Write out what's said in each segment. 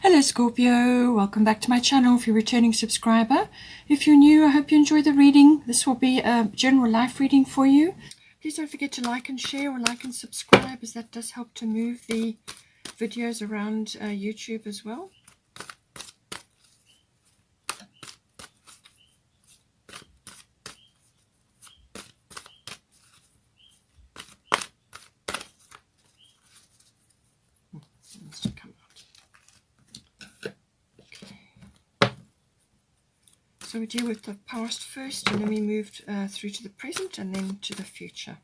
Hello Scorpio, welcome back to my channel if you're a returning subscriber. If you're new, I hope you enjoy the reading. This will be a general life reading for you. Please don't forget to like and share or like and subscribe, as that does help to move the videos around YouTube as well. So we deal with the past first, and then we moved through to the present and then to the future.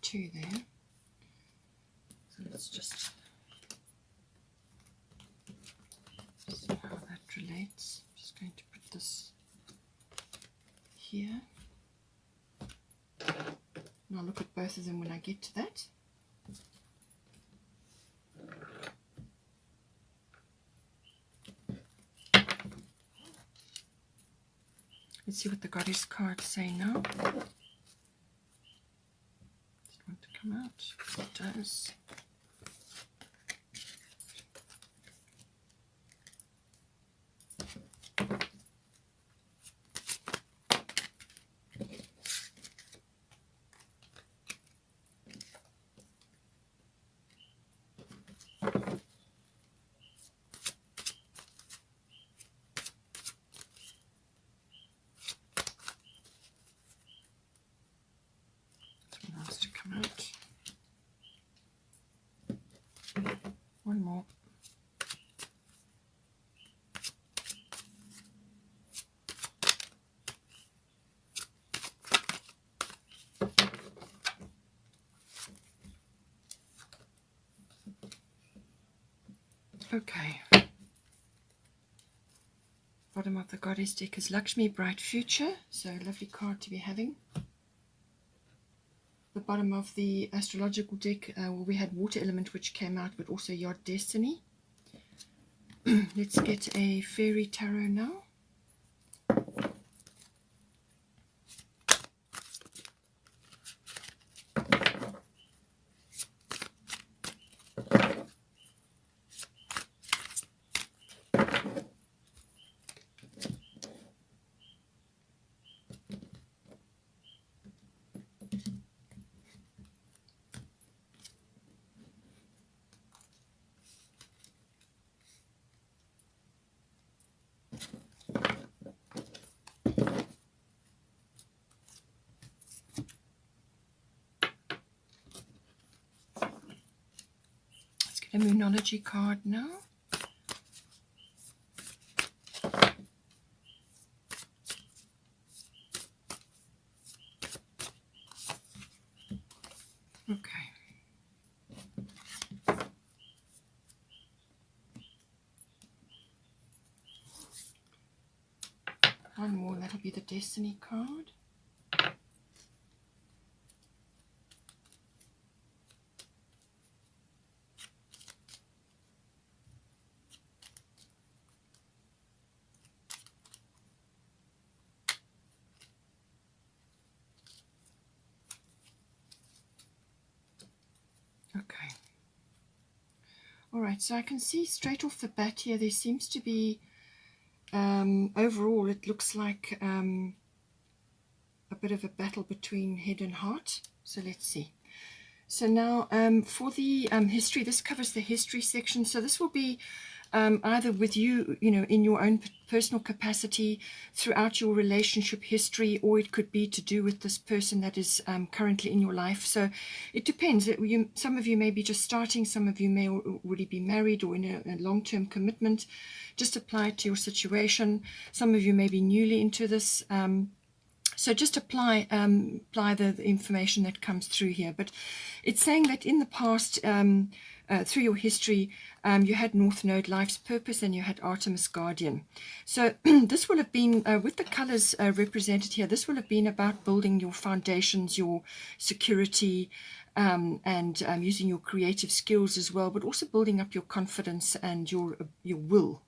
Two there, so let's just see how that relates. I'm just going to put this here, and I'll look at both of them when I get to that. Let's see what the goddess cards say now. Come out. It does. Someone else to come out. One more. Okay. Bottom of the goddess deck is Lakshmi, bright future. So a lovely card to be having. The bottom of the astrological deck, we had water element, which came out, but also your destiny. Let's get a fairy tarot now. A Moonology card now. Okay. One more, that'll be the Destiny card. Okay. All right, so I can see straight off the bat here, there seems to be, overall, it looks like a bit of a battle between head and heart. So let's see. So now for the history, this covers the history section. So this will be either with you, in your own personal capacity throughout your relationship history, or it could be to do with this person that is currently in your life. So it depends. Some of you may be just starting, some of you may already be married or in a long-term commitment. Just apply it to your situation. Some of you may be newly into this. So just apply the information that comes through here. But it's saying that in the past, through your history, you had North Node, Life's Purpose, and you had Artemis Guardian. So this will have been, with the colors represented here, this will have been about building your foundations, your security, and using your creative skills as well, but also building up your confidence and your will,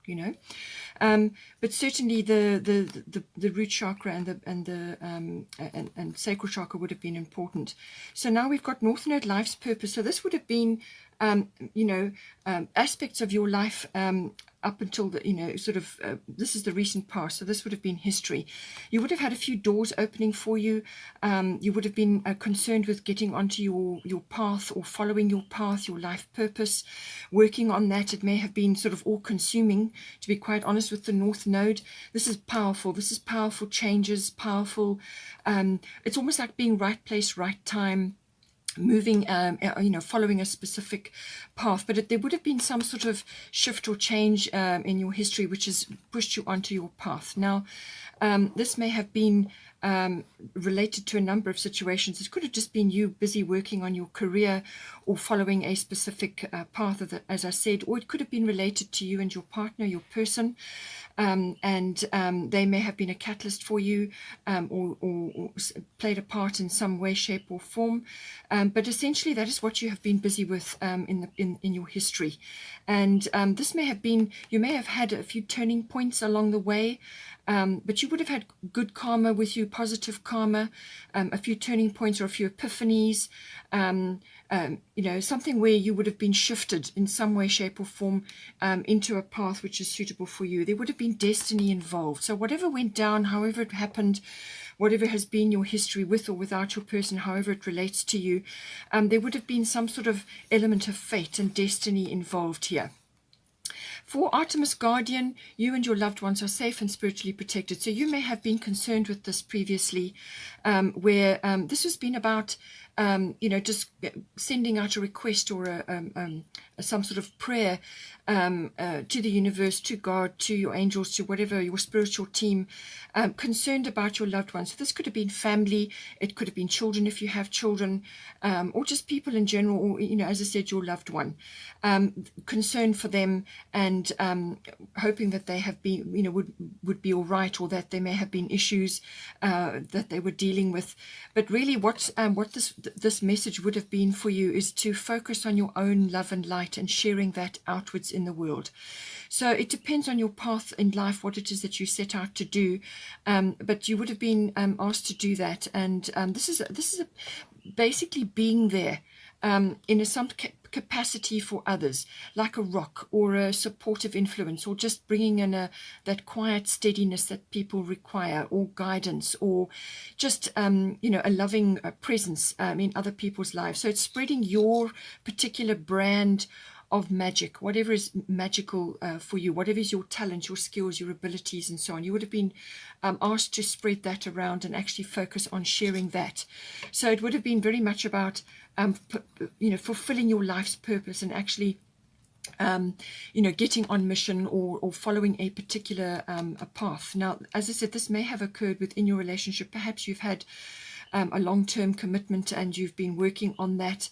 but certainly the root chakra and sacral chakra would have been important. So now we've got North Node, Life's Purpose. So this would have been aspects of your life up until this is the recent past. So this would have been history. You would have had a few doors opening for you. You would have been concerned with getting onto your path, or following your path, your life purpose, working on that. It may have been sort of all consuming, to be quite honest, with the North Node. This is powerful. This is powerful changes, powerful. It's almost like being right place, right time, moving, following a specific path. But there would have been some sort of shift or change in your history which has pushed you onto your path. Now, this may have been related to a number of situations. It could have just been you busy working on your career or following a specific path, as I said, or it could have been related to you and your partner, your person. And they may have been a catalyst for you, or played a part in some way, shape, or form. But essentially, that is what you have been busy with in your history. And this may have been, you may have had a few turning points along the way, but you would have had good karma with you, positive karma, a few turning points or a few epiphanies, something where you would have been shifted in some way, shape, or form into a path which is suitable for you. There would have been destiny involved. So whatever went down, however it happened, whatever has been your history with or without your person, however it relates to you, there would have been some sort of element of fate and destiny involved here. For Artemis Guardian, you and your loved ones are safe and spiritually protected. So you may have been concerned with this previously, where this has been about, just sending out a request or some sort of prayer to the universe, to God, to your angels, to whatever, your spiritual team, concerned about your loved ones. So this could have been family, it could have been children if you have children, or just people in general, or, as I said, your loved one. Concern for them, and hoping that they have been, would be all right, or that there may have been issues that they were dealing with. But really what this message would have been for you is to focus on your own love and light and sharing that outwards in the world. So it depends on your path in life, what it is that you set out to do, but you would have been asked to do that. And this is basically being there in some capacity for others, like a rock or a supportive influence, or just bringing in that quiet steadiness that people require, or guidance, or just a loving presence in other people's lives. So it's spreading your particular brand of magic, whatever is magical for you, whatever is your talent, your skills, your abilities, and so on. You would have been asked to spread that around and actually focus on sharing that. So it would have been very much about fulfilling your life's purpose, and actually getting on mission, or following a particular a path. Now, as I said, this may have occurred within your relationship. Perhaps you've had a long-term commitment and you've been working on that,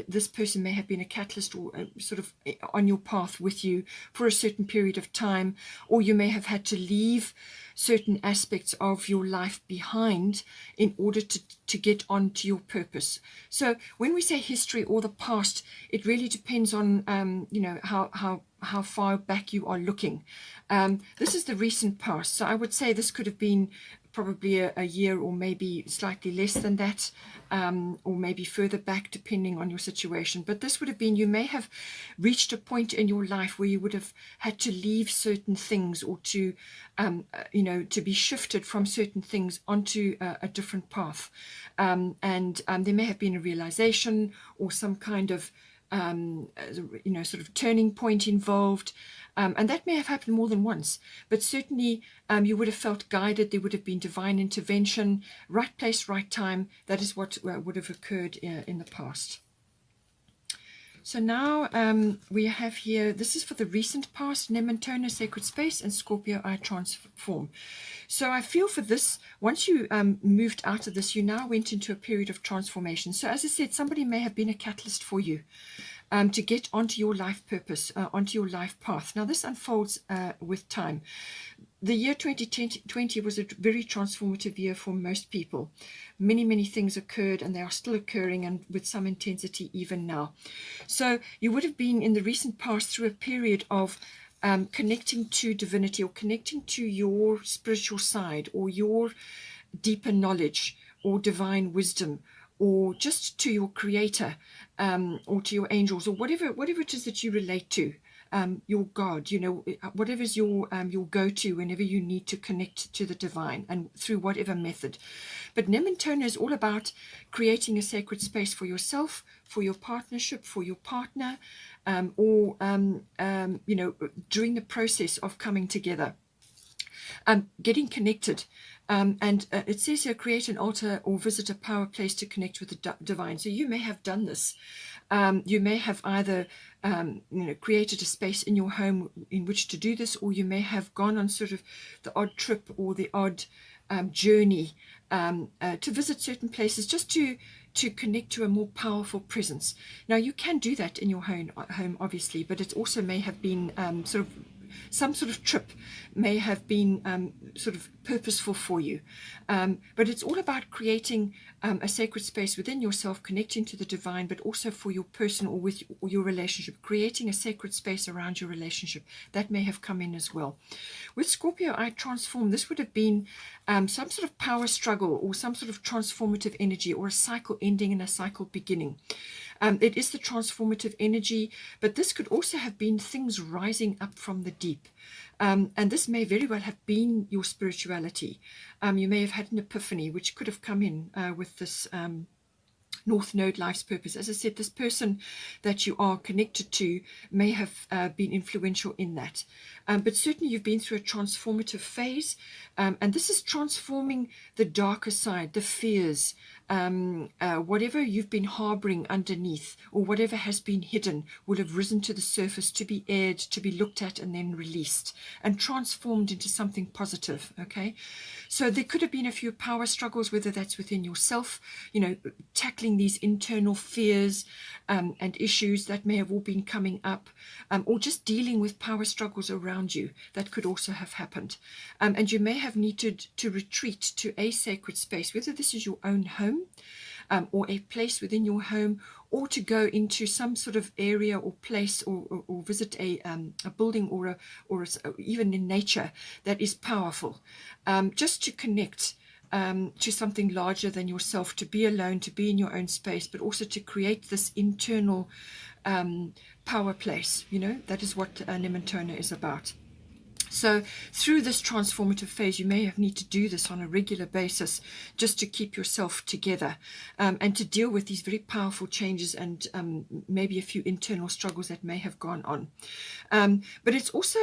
this person may have been a catalyst, or sort of on your path with you for a certain period of time, or you may have had to leave certain aspects of your life behind in order to get on to your purpose. So when we say history or the past, it really depends on how far back you are looking. This is the recent past, so I would say this could have been probably a year, or maybe slightly less than that, or maybe further back, depending on your situation. But this would have been, you may have reached a point in your life where you would have had to leave certain things, or to to be shifted from certain things onto a different path, and there may have been a realization, or some kind of sort of turning point involved. And that may have happened more than once, but certainly you would have felt guided. There would have been divine intervention, right place, right time. That is what would have occurred in the past. So now we have here, this is for the recent past, Nementona, Sacred Space, and Scorpio, I Transform. So I feel for this, once you moved out of this, you now went into a period of transformation. So as I said, somebody may have been a catalyst for you to get onto your life purpose, onto your life path. Now this unfolds with time. The year 2020 was a very transformative year for most people. Many, many things occurred, and they are still occurring, and with some intensity even now. So you would have been in the recent past through a period of connecting to divinity, or connecting to your spiritual side, or your deeper knowledge, or divine wisdom, or just to your creator, or to your angels, or whatever it is that you relate to. Your God, whatever is your go-to whenever you need to connect to the divine, and through whatever method. But Nementona is all about creating a sacred space for yourself, for your partnership, for your partner, or during the process of coming together, getting connected. And it says here, create an altar or visit a power place to connect with the divine. So you may have done this. You may have either created a space in your home in which to do this, or you may have gone on sort of the odd trip or the odd journey to visit certain places, just to connect to a more powerful presence. Now you can do that in your home obviously, but it also may have been some sort of trip may have been sort of purposeful for you. But it's all about creating a sacred space within yourself, connecting to the divine, but also for your person or with your relationship, creating a sacred space around your relationship. That may have come in as well. With Scorpio, I Transform, this would have been some sort of power struggle, or some sort of transformative energy, or a cycle ending and a cycle beginning. It is the transformative energy, but this could also have been things rising up from the deep. And this may very well have been your spirituality. You may have had an epiphany, which could have come in with this North Node, life's purpose. As I said, this person that you are connected to may have been influential in that. But certainly you've been through a transformative phase. And this is transforming the darker side, the fears, whatever you've been harboring underneath, or whatever has been hidden, will have risen to the surface to be aired, to be looked at, and then released and transformed into something positive. Okay, so there could have been a few power struggles, whether that's within yourself, tackling these internal fears and issues that may have all been coming up, or just dealing with power struggles around you. That could also have happened. And you may have needed to retreat to a sacred space, whether this is your own home, or a place within your home, or to go into some sort of area or place, or visit a building, or even in nature that is powerful, just to connect to something larger than yourself, to be alone, to be in your own space, but also to create this internal power place. That is what Nementona is about. So through this transformative phase, you may have need to do this on a regular basis, just to keep yourself together, and to deal with these very powerful changes, and maybe a few internal struggles that may have gone on. But it's also,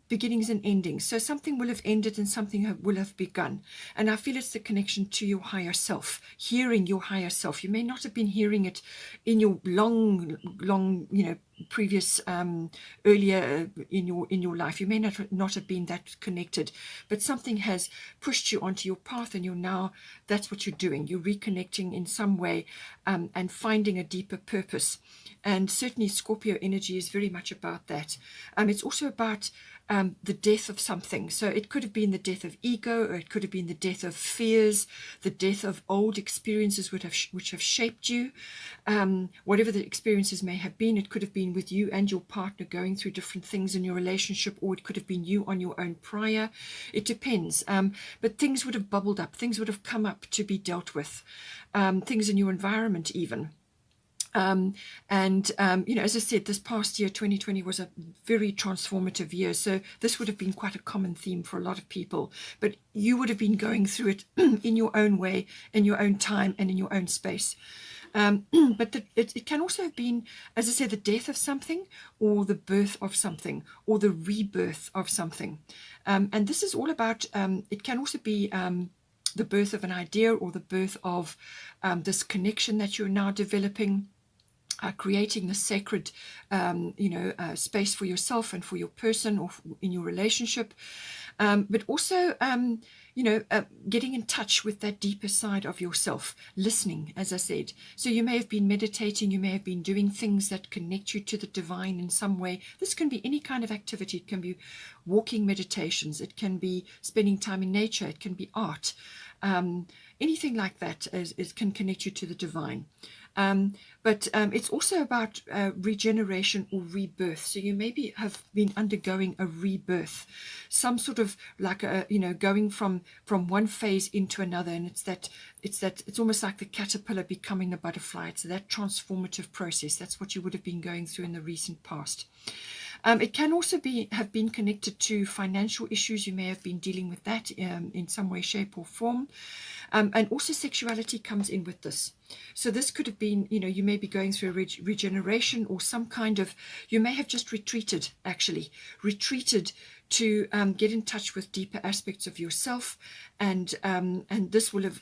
beginnings and endings. So something will have ended and something will have begun. And I feel it's the connection to your higher self, hearing your higher self. You may not have been hearing it in your long, previous earlier in your life. You may not have been that connected, but something has pushed you onto your path, and that's what you're doing. You're reconnecting in some way, and finding a deeper purpose. And certainly Scorpio energy is very much about that. It's also about the death of something. So it could have been the death of ego, or it could have been the death of fears, the death of old experiences which have shaped you. Whatever the experiences may have been, it could have been with you and your partner going through different things in your relationship, or it could have been you on your own prior. It depends. But things would have bubbled up. Things would have come up to be dealt with. Things in your environment even. As I said, this past year, 2020, was a very transformative year. So this would have been quite a common theme for a lot of people. But you would have been going through it in your own way, in your own time, and in your own space. But it can also have been, as I said, the death of something, or the birth of something, or the rebirth of something. And this is all about, it can also be the birth of an idea, or the birth of this connection that you're now developing. Creating the sacred, space for yourself and for your person, or in your relationship, but also, getting in touch with that deeper side of yourself, listening, as I said. So you may have been meditating, you may have been doing things that connect you to the divine in some way. This can be any kind of activity. It can be walking meditations, it can be spending time in nature, it can be art. Anything like that can connect you to the divine. But it's also about regeneration or rebirth. So you maybe have been undergoing a rebirth, some sort of like going from one phase into another, and it's almost like the caterpillar becoming the butterfly. It's that transformative process. That's what you would have been going through in the recent past. It can also have been connected to financial issues. You may have been dealing with that in some way, shape, or form. And also sexuality comes in with this. So this could have been, you may be going through a regeneration, or some kind of, you may have just retreated to get in touch with deeper aspects of yourself. And this will have,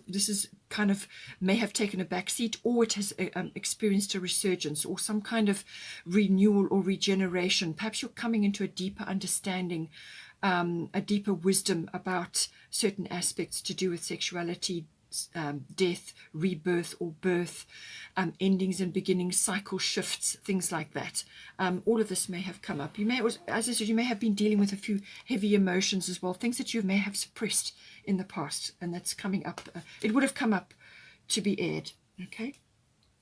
this is kind of, may have taken a back seat, or it has experienced a resurgence, or some kind of renewal or regeneration. Perhaps you're coming into a deeper understanding, a deeper wisdom about certain aspects to do with sexuality, death, rebirth or birth, endings and beginnings, cycle shifts, things like that. All of this may have come up. You may, as I said, you may have been dealing with a few heavy emotions as well, things that you may have suppressed in the past, and that's coming up. It would have come up to be aired. Okay.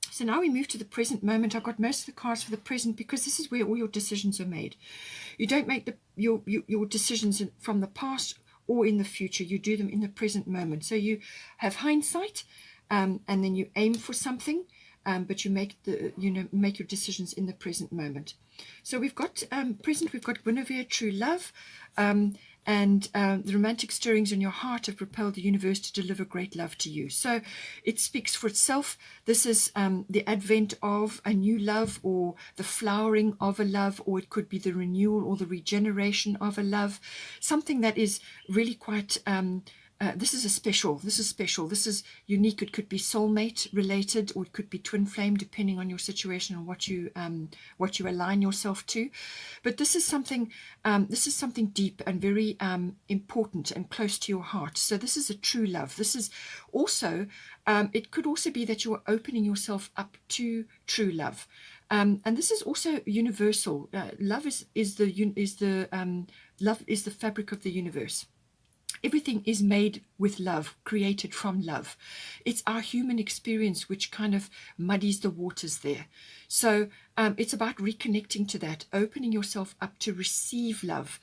So now we move to the present moment. I've got most of the cards for the present, because this is where all your decisions are made. You don't make your decisions from the past or in the future. You do them in the present moment. So you have hindsight, and then you aim for something, but you make your decisions in the present moment. So we've got present. We've got Guinevere, true love, and the romantic stirrings in your heart have propelled the universe to deliver great love to you. So it speaks for itself. This is the advent of a new love, or the flowering of a love, or it could be the renewal or the regeneration of a love. Something that is really quite this is special. This is unique. It could be soulmate related, or it could be twin flame, depending on your situation and what you align yourself to. But this is something deep and very important and close to your heart. So this is a true love. This is also it could also be that you are opening yourself up to true love. And this is also universal. Love is the fabric of the universe. Everything is made with love, created from love. It's our human experience which kind of muddies the waters there. So it's about reconnecting to that, opening yourself up to receive love.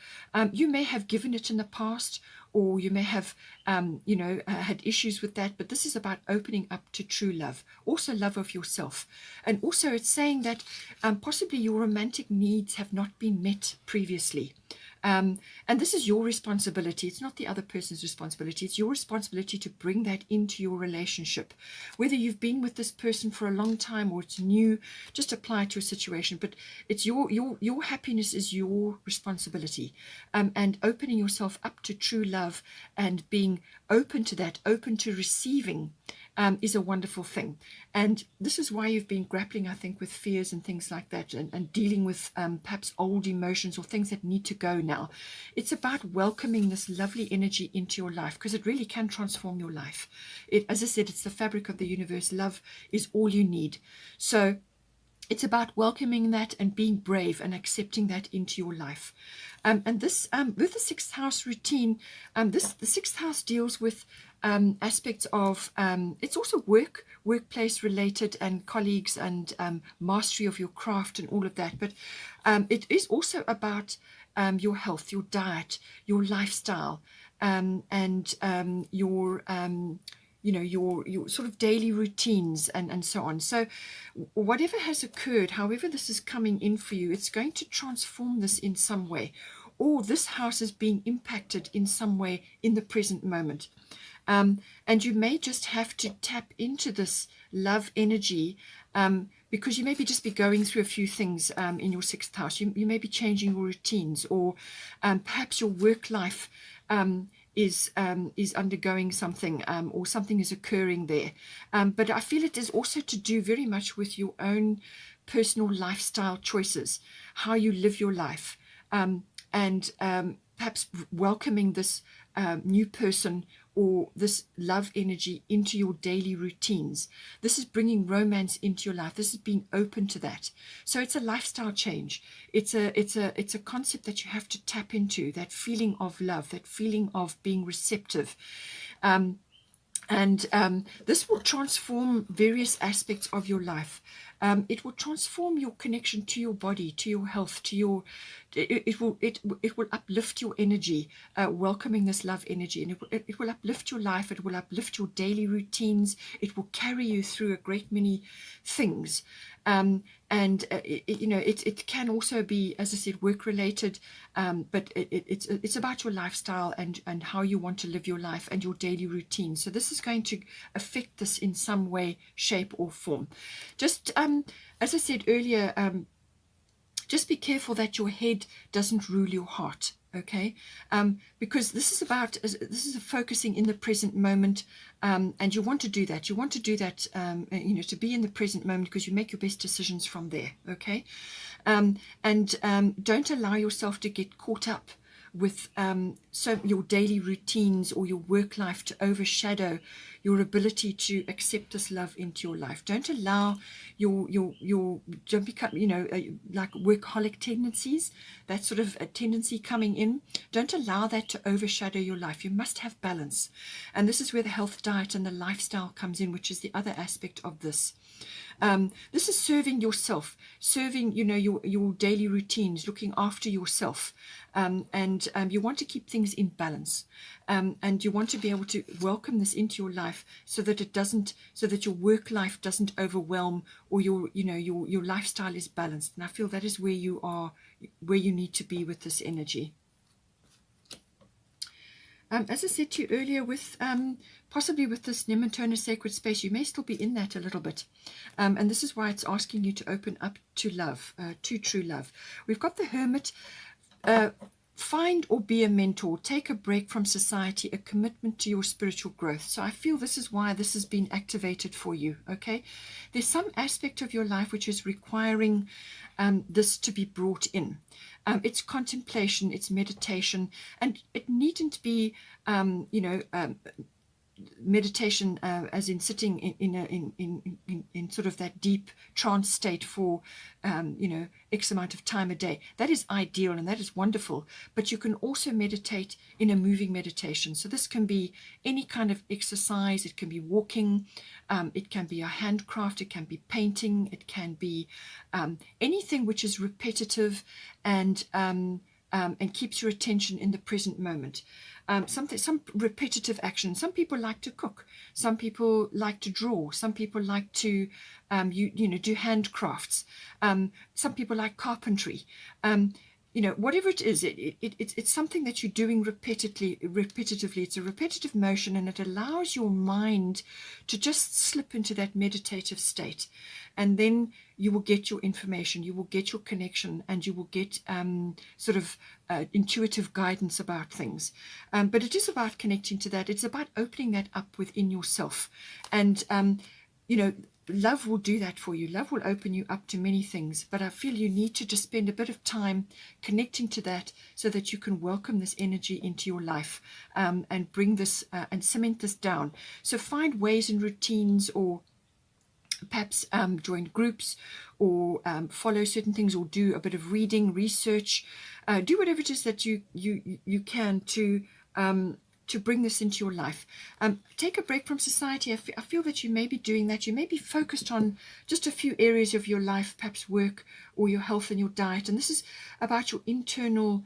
You may have given it in the past, or you may have, had issues with that, but this is about opening up to true love, also love of yourself. And also it's saying that possibly your romantic needs have not been met previously. And this is your responsibility. It's not the other person's responsibility. It's your responsibility to bring that into your relationship. Whether you've been with this person for a long time or it's new, just apply it to a situation. But it's your happiness is your responsibility. And opening yourself up to true love and being open to that, open to receiving, is a wonderful thing. And this is why you've been grappling, I think, with fears and things like that, and dealing with perhaps old emotions or things that need to go now. It's about welcoming this lovely energy into your life, because it really can transform your life. As I said, it's the fabric of the universe. Love is all you need. So it's about welcoming that and being brave and accepting that into your life. And this, with the sixth house routine, the sixth house deals with aspects of, it's also workplace related, and colleagues, and mastery of your craft and all of that. But it is also about your health, your diet, your lifestyle, and your sort of daily routines and so on. So whatever has occurred, however this is coming in for you, it's going to transform this in some way, or this house is being impacted in some way in the present moment. And you may just have to tap into this love energy, because you may just be going through a few things in your sixth house. You may be changing your routines, or perhaps your work life is undergoing something, or something is occurring there. But I feel it is also to do very much with your own personal lifestyle choices, how you live your life, and perhaps welcoming this new person or this love energy into your daily routines. This is bringing romance into your life. This is being open to that. So it's a lifestyle change. It's a concept that you have to tap into, that feeling of love, that feeling of being receptive. And this will transform various aspects of your life. It will transform your connection to your body, to your health, to your. It will uplift your energy, welcoming this love energy, and it will uplift your life. It will uplift your daily routines. It will carry you through a great many things. And it can also be, as I said, work related, but it's about your lifestyle and how you want to live your life and your daily routine. So this is going to affect this in some way, shape, or form. Just as I said earlier, just be careful that your head doesn't rule your heart. Okay, because this is a focusing in the present moment, and you want to do that. You want to do that, to be in the present moment, because you make your best decisions from there. Okay, and don't allow yourself to get caught up with so your daily routines or your work life to overshadow your ability to accept this love into your life. Don't allow your don't become like workaholic tendencies, that sort of a tendency coming in. Don't allow that to overshadow your life. You must have balance, and this is where the health diet and the lifestyle comes in, which is the other aspect of this. This is serving yourself, serving your daily routines, looking after yourself, and you want to keep things in balance, and you want to be able to welcome this into your life so that your work life doesn't overwhelm, or your lifestyle is balanced. And I feel that is where you need to be with this energy. As I said to you earlier, with possibly with this Nematona sacred space, you may still be in that a little bit. And this is why it's asking you to open up to love, to true love. We've got the Hermit. Find or be a mentor. Take a break from society, a commitment to your spiritual growth. So I feel this is why this has been activated for you, okay? There's some aspect of your life which is requiring this to be brought in. It's contemplation, it's meditation, and it needn't be, meditation as in sitting in sort of that deep trance state for X amount of time a day. That is ideal and that is wonderful, but you can also meditate in a moving meditation. So this can be any kind of exercise. It can be walking, it can be a handcraft, it can be painting, it can be anything which is repetitive and keeps your attention in the present moment. Some repetitive action. Some people like to cook. Some people like to draw. Some people like to, do handcrafts. Some people like carpentry. Whatever it is, it's something that you're doing repetitively. It's a repetitive motion, and it allows your mind to just slip into that meditative state. And then you will get your information, you will get your connection, and you will get intuitive guidance about things. But it is about connecting to that. It's about opening that up within yourself. And, love will do that for you. Love will open you up to many things. But I feel you need to just spend a bit of time connecting to that so that you can welcome this energy into your life, and bring this and cement this down. So find ways and routines, or perhaps join groups, or follow certain things, or do a bit of reading, research, do whatever it is that you can to bring this into your life. Take a break from society. I feel that you may be doing that. You may be focused on just a few areas of your life, perhaps work or your health and your diet, and this is about your internal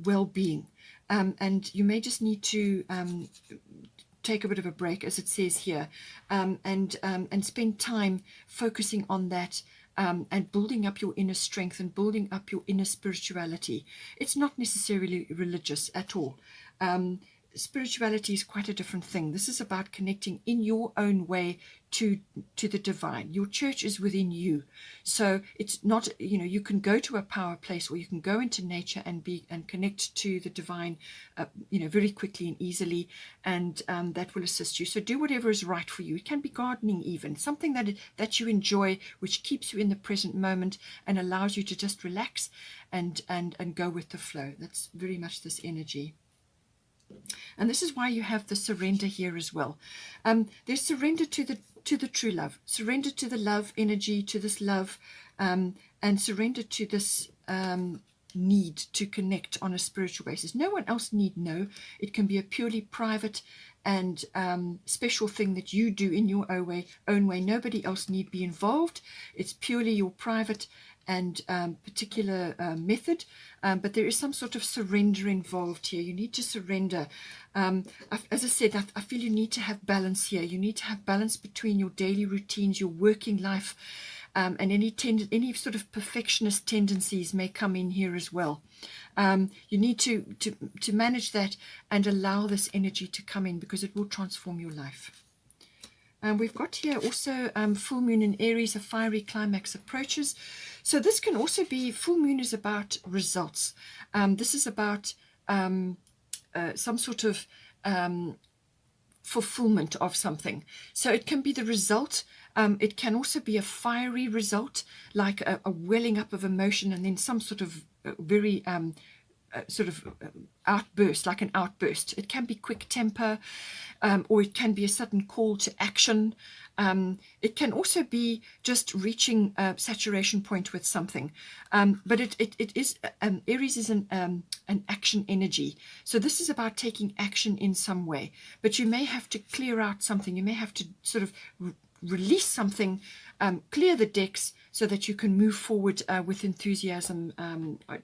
well-being, and you may just need to take a bit of a break, as it says here, and spend time focusing on that, and building up your inner strength and building up your inner spirituality. It's not necessarily religious at all. spirituality is quite a different thing. This is about connecting in your own way to the divine. Your church is within you, so it's not, you can go to a power place, or you can go into nature and connect to the divine, very quickly and easily, and that will assist you. So do whatever is right for you. It can be gardening, even something that you enjoy, which keeps you in the present moment and allows you to just relax and go with the flow. That's very much this energy. And this is why you have the surrender here as well. There's surrender to the true love, surrender to the love energy, to this love, and surrender to this need to connect on a spiritual basis. No one else need know. It can be a purely private and special thing that you do in your own way. Nobody else need be involved. It's purely your private and particular method, but there is some sort of surrender involved here. You need to surrender. As I said, I feel you need to have balance here. You need to have balance between your daily routines, your working life, and any sort of perfectionist tendencies may come in here as well. You need to manage that and allow this energy to come in, because it will transform your life. We've got here also full moon in Aries, a fiery climax approaches. So this can also be, full moon is about results. This is about some sort of fulfillment of something. So it can be the result. It can also be a fiery result, like a welling up of emotion, and then some sort of very outburst, like an outburst. It can be quick temper, or it can be a sudden call to action. It can also be just reaching a saturation point with something. But it is, Aries is an action energy. So this is about taking action in some way. But you may have to clear out something. You may have to sort of release something, clear the decks, so that you can move forward with enthusiasm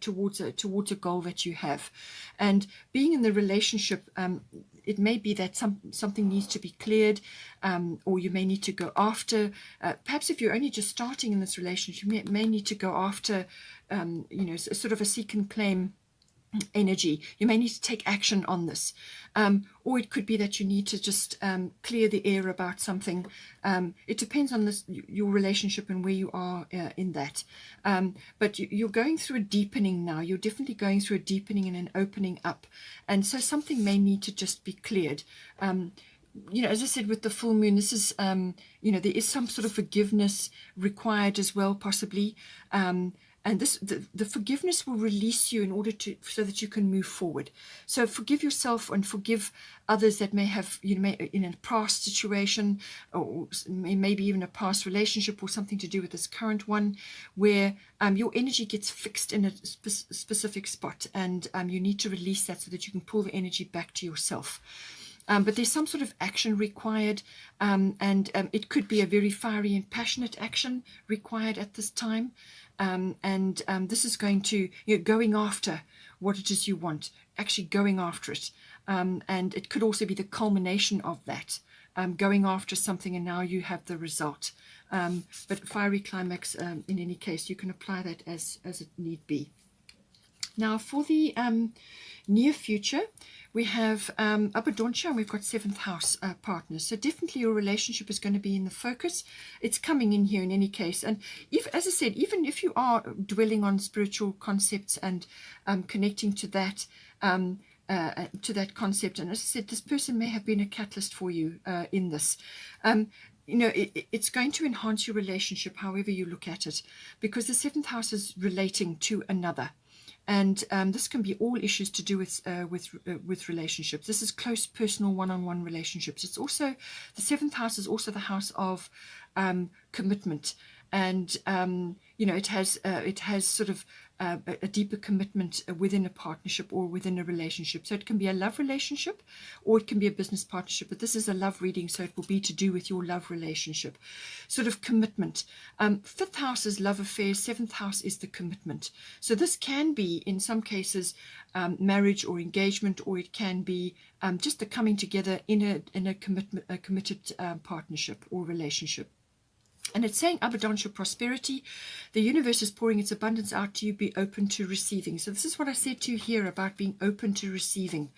towards a goal that you have. And being in the relationship, it may be that something needs to be cleared, or you may need to go after. Perhaps if you're only just starting in this relationship, you may need to go after, sort of a seek and claim energy. You may need to take action on this, or it could be that you need to just clear the air about something. It depends on your relationship and where you are in that, but you're going through a deepening now. You're definitely going through a deepening and an opening up, and so something may need to just be cleared. As I said, with the full moon, this is, there is some sort of forgiveness required as well, possibly. And the forgiveness will release you in order so that you can move forward. So forgive yourself and forgive others that may have, may in a past situation, or maybe even a past relationship, or something to do with this current one, where your energy gets fixed in a specific spot, and you need to release that so that you can pull the energy back to yourself. But there's some sort of action required, and it could be a very fiery and passionate action required at this time. This is going to, going after what it is you want, actually going after it. And it could also be the culmination of that, going after something, and now you have the result. But fiery climax, in any case, you can apply that as it need be. Now, for the near future, we have Abundance, and we've got 7th house partners. So definitely your relationship is going to be in the focus. It's coming in here in any case. And as I said, even if you are dwelling on spiritual concepts and connecting to that concept, and as I said, this person may have been a catalyst for you in this. It's going to enhance your relationship however you look at it, because the 7th house is relating to another. And this can be all issues to do with relationships. This is close, personal, one-on-one relationships. It's also, the 7th house is also the house of commitment, and it has sort of a deeper commitment within a partnership or within a relationship. So it can be a love relationship, or it can be a business partnership. But this is a love reading, so it will be to do with your love relationship, sort of commitment. 5th house is love affairs. 7th house is the commitment. So this can be, in some cases, marriage or engagement, or it can be just the coming together in a committed partnership or relationship. And it's saying abundance, prosperity. The universe is pouring its abundance out to you. Be open to receiving. So this is what I said to you here about being open to receiving.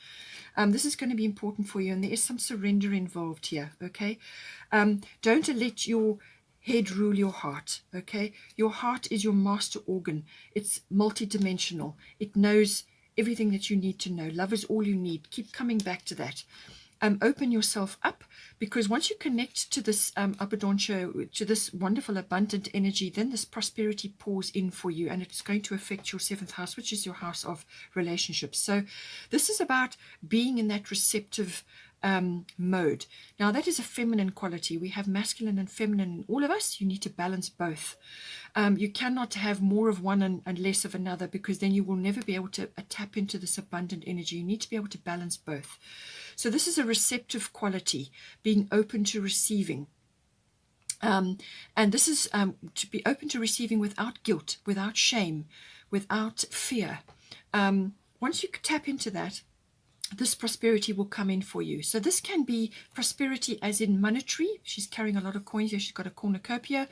This is going to be important for you, and there is some surrender involved here, okay? Don't let your head rule your heart, okay? Your heart is your master organ. It's multidimensional. It knows everything that you need to know. Love is all you need. Keep coming back to that. Open yourself up, because once you connect to this abundancia, to this wonderful abundant energy, then this prosperity pours in for you, and it's going to affect your 7th house, which is your house of relationships. So this is about being in that receptive mode. Now that is a feminine quality. We have masculine and feminine in all of us. You need to balance both. You cannot have more of one and less of another, because then you will never be able to tap into this abundant energy. You need to be able to balance both. So this is a receptive quality, being open to receiving. And this is to be open to receiving without guilt, without shame, without fear. Once you tap into that, this prosperity will come in for you. So this can be prosperity as in monetary. She's carrying a lot of coins here. She's got a cornucopia.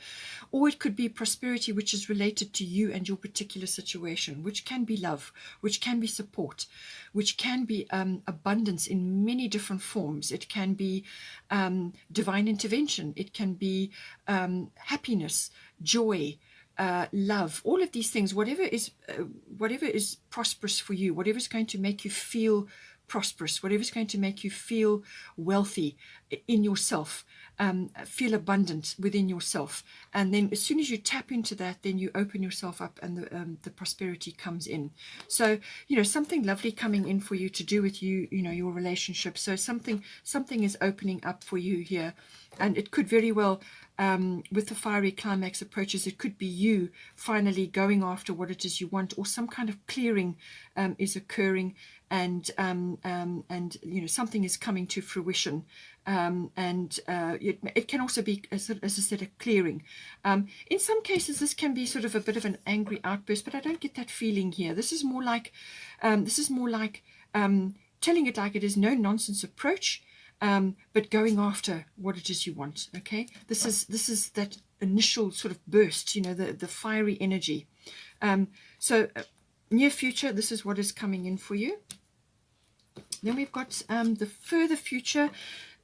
Or it could be prosperity which is related to you and your particular situation, which can be love, which can be support, which can be abundance in many different forms. It can be divine intervention. It can be happiness, joy, love, all of these things. Whatever is prosperous for you, whatever is going to make you feel prosperous, whatever is going to make you feel wealthy in yourself, feel abundant within yourself. And then as soon as you tap into that, then you open yourself up, and the prosperity comes in. So, something lovely coming in for you to do with your relationship. So something is opening up for you here. And it could very well, with the fiery climax approaches, it could be you finally going after what it is you want, or some kind of clearing is occurring, and something is coming to fruition. It can also be, as I said, a clearing. In some cases, this can be sort of a bit of an angry outburst, but I don't get that feeling here. This is more like telling it like it is, no nonsense approach. But going after what it is you want. Okay, this is that initial sort of burst, the fiery energy. So near future, this is what is coming in for you. Then we've got the further future.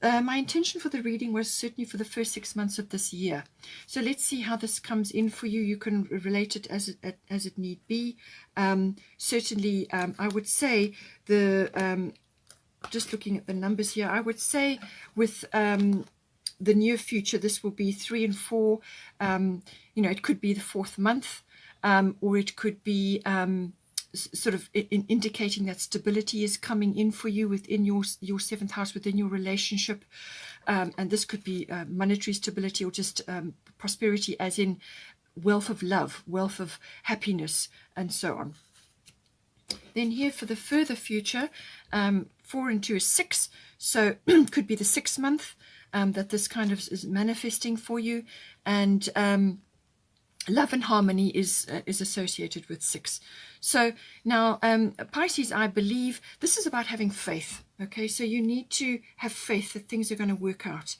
My intention for the reading was certainly for the first 6 months of this year. So let's see how this comes in for you. You can relate it as it need be. Certainly, I would say just looking at the numbers here, I would say with the near future, this will be 3 and 4. It could be the 4th month, or it could be sort of indicating that stability is coming in for you within your 7th house, within your relationship. And this could be monetary stability, or just prosperity as in wealth of love, wealth of happiness, and so on. Then here for the further future, 4 and 2 is 6. So could be the 6th month that this kind of is manifesting for you. And love and harmony is associated with 6. So now, Pisces, I believe this is about having faith. Okay, so you need to have faith that things are going to work out.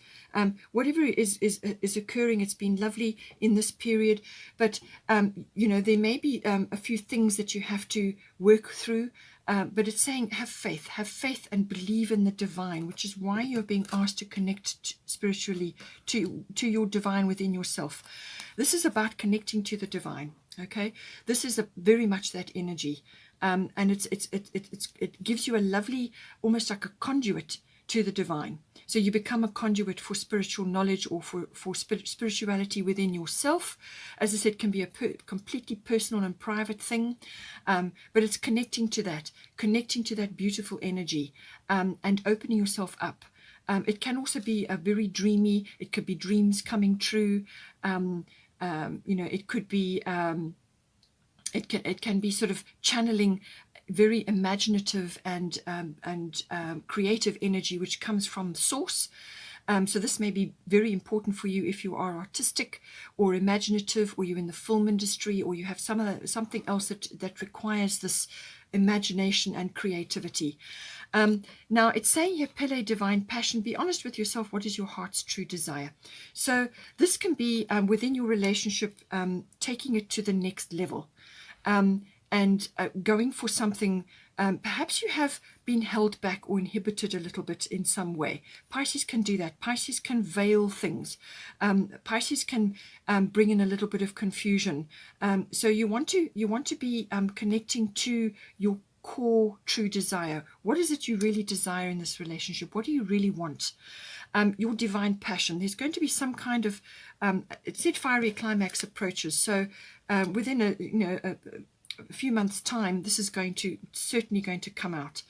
Whatever is occurring, it's been lovely in this period, but there may be a few things that you have to work through. But it's saying have faith and believe in the divine, which is why you're being asked to connect spiritually to your divine within yourself. This is about connecting to the divine. Okay, this is very much that energy, and it gives you a lovely, almost like a conduit to the divine. So you become a conduit for spiritual knowledge, or for spirituality within yourself. As I said, can be a completely personal and private thing, but it's connecting to that beautiful energy, and opening yourself up. It can also be a very dreamy. It could be dreams coming true. It could be. It can be sort of channeling very imaginative and creative energy which comes from source. So this may be very important for you if you are artistic or imaginative, or you're in the film industry, or you have something else that requires this imagination and creativity. Now it's saying here, Pele, divine passion, be honest with yourself. What is your heart's true desire? So this can be within your relationship, taking it to the next level. and going for something. Perhaps you have been held back or inhibited a little bit in some way. Pisces can do that. Pisces can veil things. Pisces can bring in a little bit of confusion. So you want to be connecting to your core true desire. What is it you really desire in this relationship? What do you really want? Your divine passion. There's going to be some kind of it said fiery climax approaches. So within a few months' time, this is certainly going to come out.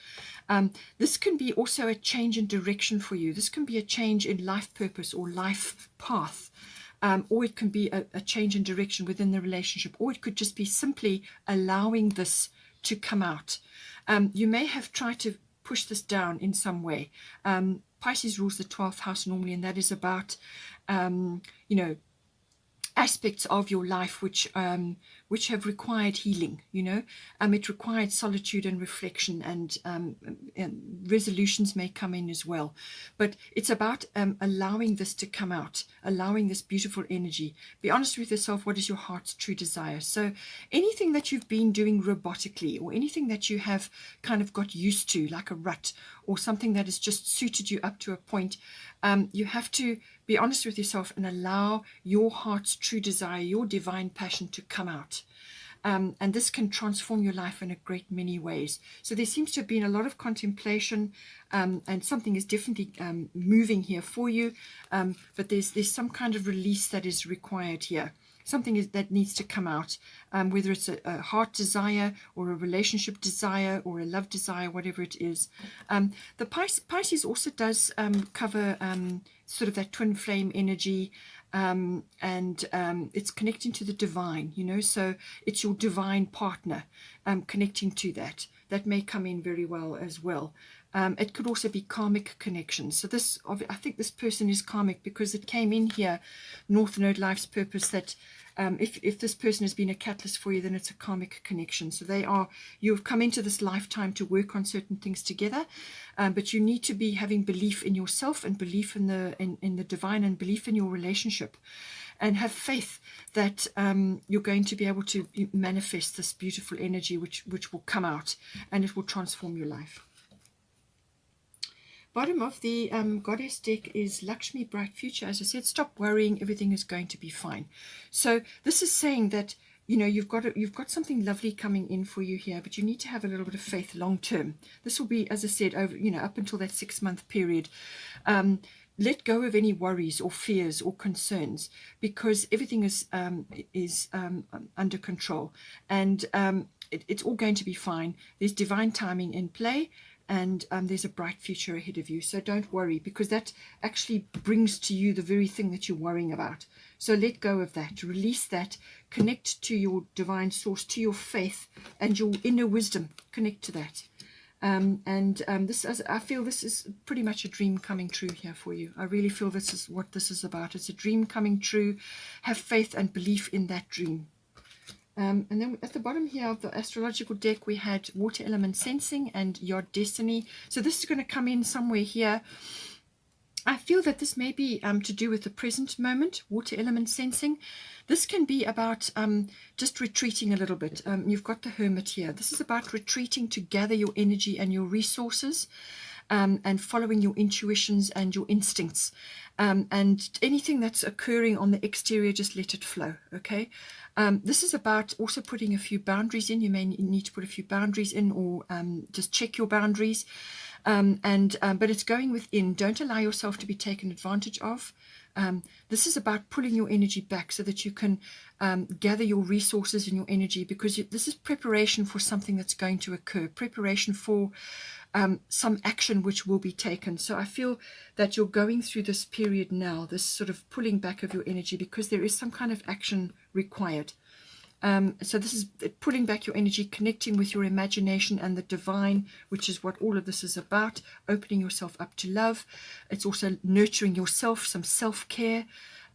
This can be also a change in direction for you. This can be a change in life purpose or life path. Or it can be a change in direction within the relationship, or it could just be simply allowing this to come out. You may have tried to push this down in some way. Pisces rules the 12th house normally, and that is about, aspects of your life which have required healing. It required solitude and reflection, and resolutions may come in as well, but it's about allowing this to come out, allowing this beautiful energy. Be honest with yourself. What is your heart's true desire? So anything that you've been doing robotically, or anything that you have kind of got used to, like a rut, or something that has just suited you up to a point, you have to be honest with yourself and allow your heart's true desire, your divine passion, to come out. And this can transform your life in a great many ways. So there seems to have been a lot of contemplation, and something is definitely moving here for you. But there's some kind of release that is required here. Something that needs to come out, whether it's a heart desire or a relationship desire or a love desire, whatever it is. The Pisces also does cover sort of that twin flame energy, and it's connecting to the divine, so it's your divine partner connecting to that. That may come in very well as well. It could also be karmic connections. So I think this person is karmic, because it came in here, North Node, life's purpose, that if this person has been a catalyst for you, then it's a karmic connection. So you've come into this lifetime to work on certain things together, but you need to be having belief in yourself, and belief in the divine, and belief in your relationship, and have faith that you're going to be able to manifest this beautiful energy which will come out, and it will transform your life. Bottom of the goddess deck is Lakshmi, bright future. As I said, stop worrying, everything is going to be fine. So this is saying that you've got something lovely coming in for you here, but you need to have a little bit of faith long term. This will be, as I said, over up until that 6-month period. Let go of any worries or fears or concerns, because everything is under control, and it's all going to be fine. There's divine timing in play, and there's a bright future ahead of you. So don't worry, because that actually brings to you the very thing that you're worrying about. So let go of that, release that, connect to your divine source, to your faith and your inner wisdom. Connect to that. I feel this is pretty much a dream coming true here for you. I really feel this is what this is about. It's a dream coming true. Have faith and belief in that dream. And then at the bottom here of the astrological deck, we had water element sensing and your destiny. So this is going to come in somewhere here. I feel that this may be to do with the present moment, water element sensing. This can be about just retreating a little bit. You've got the hermit here. This is about retreating to gather your energy and your resources, and following your intuitions and your instincts. And anything that's occurring on the exterior, just let it flow, okay? This is about also putting a few boundaries in. You may need to put a few boundaries in, or just check your boundaries. But it's going within. Don't allow yourself to be taken advantage of. This is about pulling your energy back so that you can gather your resources and your energy, because this is preparation for something that's going to occur, preparation for some action which will be taken. So I feel that you're going through this period now, this sort of pulling back of your energy, because there is some kind of action required. So this is pulling back your energy, connecting with your imagination and the divine, which is what all of this is about, opening yourself up to love. It's also nurturing yourself, some self-care,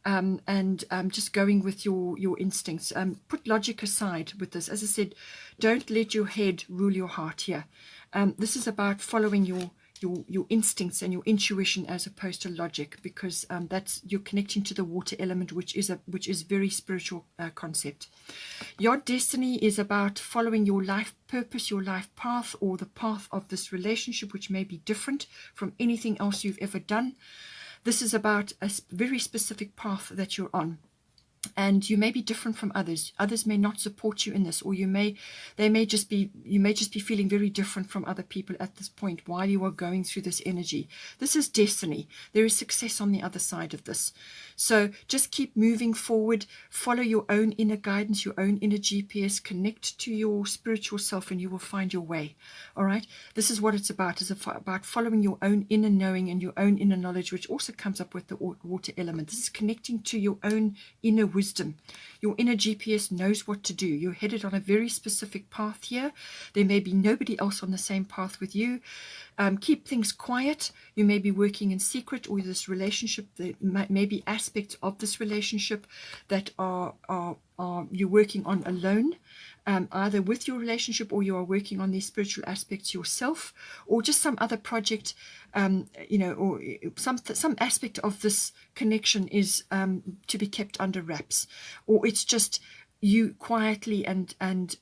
and just going with your instincts. Put logic aside with this. As I said, don't let your head rule your heart here. This is about following your your instincts and your intuition as opposed to logic, because that's, you're connecting to the water element, which is very spiritual concept. Your destiny is about following your life purpose, your life path, or the path of this relationship, which may be different from anything else you've ever done. This is about a very specific path that you're on. And you may be different from others. Others may not support you in this, or you may just be feeling very different from other people at this point while you are going through this energy. This is destiny. There is success on the other side of this. So just keep moving forward. Follow your own inner guidance, your own inner GPS. Connect to your spiritual self, and you will find your way. All right. This is what it's about. It's about following your own inner knowing and your own inner knowledge, which also comes up with the water element. This is connecting to your own inner wisdom. Your inner GPS knows what to do. You're headed on a very specific path here. There may be nobody else on the same path with you. Keep things quiet. You may be working in secret, or this relationship, there may be aspects of this relationship that are you're working on alone, either with your relationship, or you are working on these spiritual aspects yourself, or just some other project, or some aspect of this connection is to be kept under wraps, or it's just you quietly and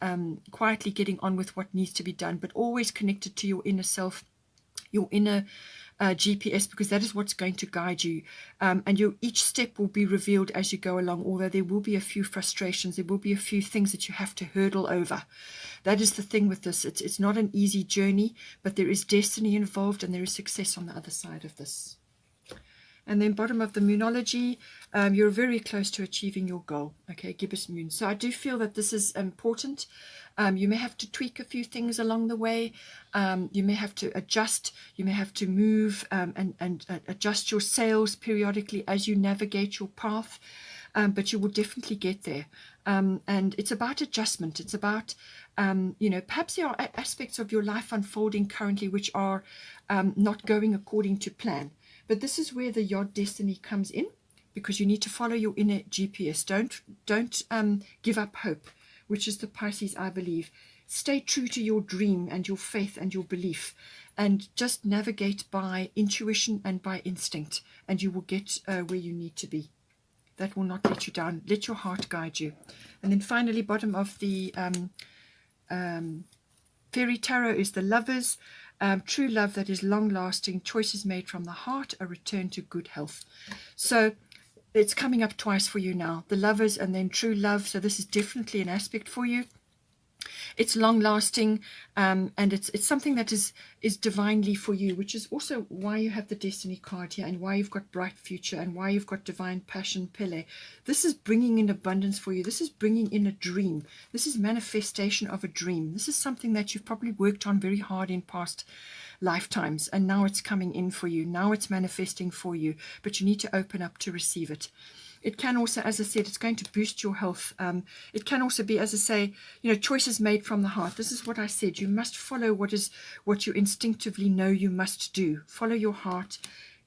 quietly getting on with what needs to be done, but always connected to your inner self, your inner GPS, because that is what's going to guide you, and each step will be revealed as you go along, although there will be a few frustrations, there will be a few things that you have to hurdle over. That is the thing with this. It's not an easy journey, but there is destiny involved, and there is success on the other side of this. And then bottom of the Moonology, you're very close to achieving your goal. Okay, gibbous moon. So I do feel that this is important. You may have to tweak a few things along the way. You may have to adjust. You may have to move and adjust your sails periodically as you navigate your path. But you will definitely get there. And it's about adjustment. It's about, perhaps there are aspects of your life unfolding currently which are not going according to plan. But this is where the Yod destiny comes in, because you need to follow your inner GPS. Don't give up hope, which is the Pisces, I believe. Stay true to your dream and your faith and your belief, and just navigate by intuition and by instinct, and you will get where you need to be. That will not let you down. Let your heart guide you. And then finally, bottom of the Fairy Tarot is the Lovers. True love that is long-lasting, choices made from the heart, a return to good health. So it's coming up twice for you now, the Lovers and then true love. So this is definitely an aspect for you. It's long-lasting, and it's something that is divinely for you, which is also why you have the Destiny card here, and why you've got bright future, and why you've got divine passion, Pele. This is bringing in abundance for you. This is bringing in a dream. This is manifestation of a dream. This is something that you've probably worked on very hard in past lifetimes, and now it's coming in for you. Now it's manifesting for you, but you need to open up to receive it. It can also, as I said, it's going to boost your health. It can also be, as I say, choices made from the heart. This is what I said. You must follow what you instinctively know you must do. Follow your heart.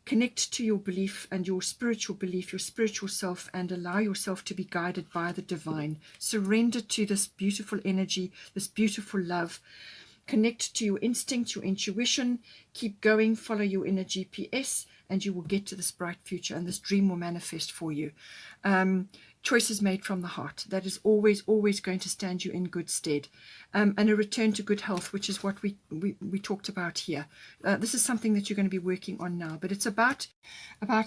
Connect to your belief and your spiritual belief, your spiritual self, and allow yourself to be guided by the divine. Surrender to this beautiful energy, this beautiful love. Connect to your instinct, your intuition. Keep going. Follow your inner GPS, and you will get to this bright future, and this dream will manifest for you. Choices made from the heart. That is always, always going to stand you in good stead. And a return to good health, which is what we talked about here. This is something that you're going to be working on now, but it's about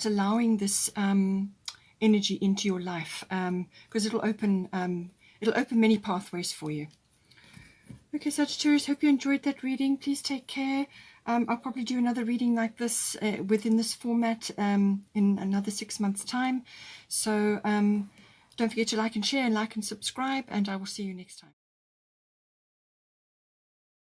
allowing this energy into your life, because it'll open many pathways for you. Okay, Sagittarius, hope you enjoyed that reading. Please take care. I'll probably do another reading like this within this format in another 6 months' time. So don't forget to like and share and like and subscribe, and I will see you next time.